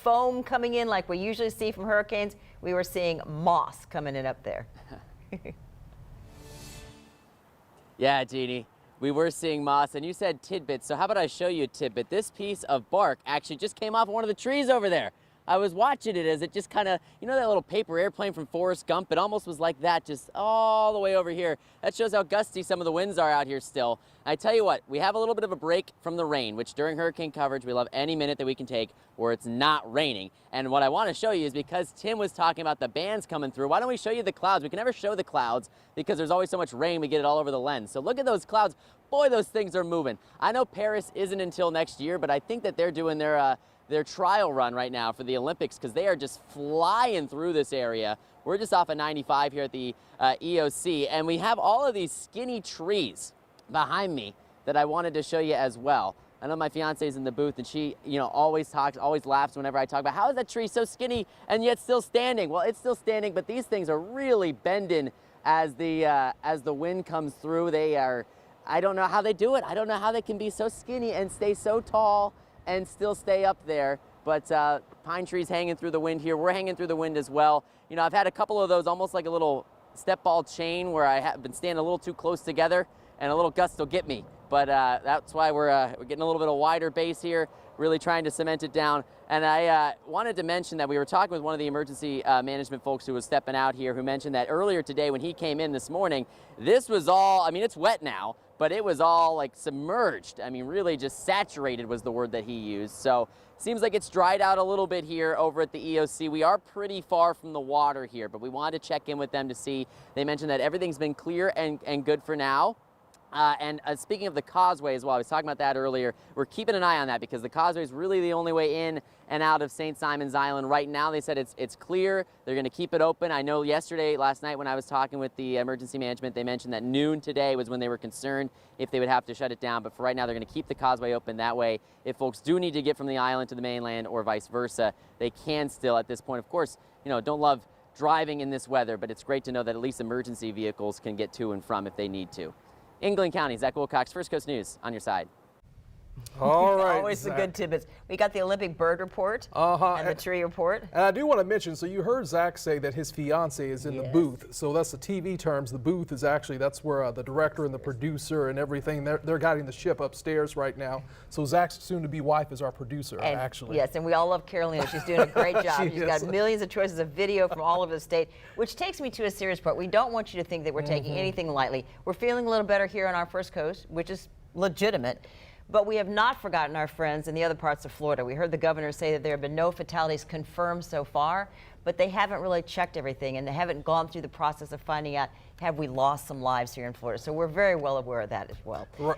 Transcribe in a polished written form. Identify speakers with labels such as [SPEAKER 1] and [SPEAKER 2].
[SPEAKER 1] foam coming in like we usually see from hurricanes. We were seeing moss coming in up there.
[SPEAKER 2] Yeah, Jeannie, we were seeing moss, and you said tidbits, so how about I show you a tidbit? This piece of bark actually just came off one of the trees over there. I was watching it as it just kind of, you know that little paper airplane from Forrest Gump? It almost was like that, just all the way over here. That shows how gusty some of the winds are out here still. I tell you what, we have a little bit of a break from the rain, which during hurricane coverage, we love any minute that we can take where it's not raining. And what I want to show you is because Tim was talking about the bands coming through, why don't we show you the clouds? We can never show the clouds because there's always so much rain, we get it all over the lens. So look at those clouds. Boy, those things are moving. I know Paris isn't until next year, but I think that they're doing their trial run right now for the Olympics because they are just flying through this area. We're just off of 95 here at the EOC, and we have all of these skinny trees behind me that I wanted to show you as well. I know my fiance is in the booth, and she, always laughs whenever I talk about how is that tree so skinny and yet still standing. Well, it's still standing, but these things are really bending as the wind comes through. They are, I don't know how they do it. I don't know how they can be so skinny and stay so tall and still stay up there, but pine trees hanging through the wind here. We're hanging through the wind as well. I've had a couple of those almost like a little step ball chain where I have been standing a little too close together and a little gust will get me. But that's why we're getting a little bit of wider base here, really trying to cement it down. And I wanted to mention that we were talking with one of the emergency management folks who was stepping out here, who mentioned that earlier today when he came in this morning, this was all, it's wet now, but it was all like submerged. Really just saturated was the word that he used. So seems like it's dried out a little bit here over at the EOC. We are pretty far from the water here, but we wanted to check in with them to see. They mentioned that everything's been clear and good for now. And speaking of the causeway as well, I was talking about that earlier. We're keeping an eye on that because the causeway is really the only way in and out of St. Simon's Island. Right now, they said it's clear. They're going to keep it open. I know last night when I was talking with the emergency management, they mentioned that noon today was when they were concerned if they would have to shut it down. But for right now, they're going to keep the causeway open. That way, if folks do need to get from the island to the mainland or vice versa, they can still at this point. Of course, don't love driving in this weather, but it's great to know that at least emergency vehicles can get to and from if they need to. In Glynn County, Zach Wilcox, First Coast News, on your side.
[SPEAKER 3] All right,
[SPEAKER 1] Always the good tidbits. We got the Olympic bird report and the tree report.
[SPEAKER 3] And I do want to mention, so you heard Zach say that his fiance is in the booth. So that's the TV terms. The booth is actually, that's where the director and the producer and everything, they're guiding the ship upstairs right now. So Zach's soon-to-be wife is our producer, actually.
[SPEAKER 1] Yes, and we all love Carolina. She's doing a great job. She's got millions of choices of video from all over the state, which takes me to a serious part. We don't want you to think that we're taking anything lightly. We're feeling a little better here on our First Coast, which is legitimate. But we have not forgotten our friends in the other parts of Florida. We heard the governor say that there have been no fatalities confirmed so far, but they haven't really checked everything and they haven't gone through the process of finding out, have we lost some lives here in Florida? So we're very well aware of that as well.
[SPEAKER 3] Right.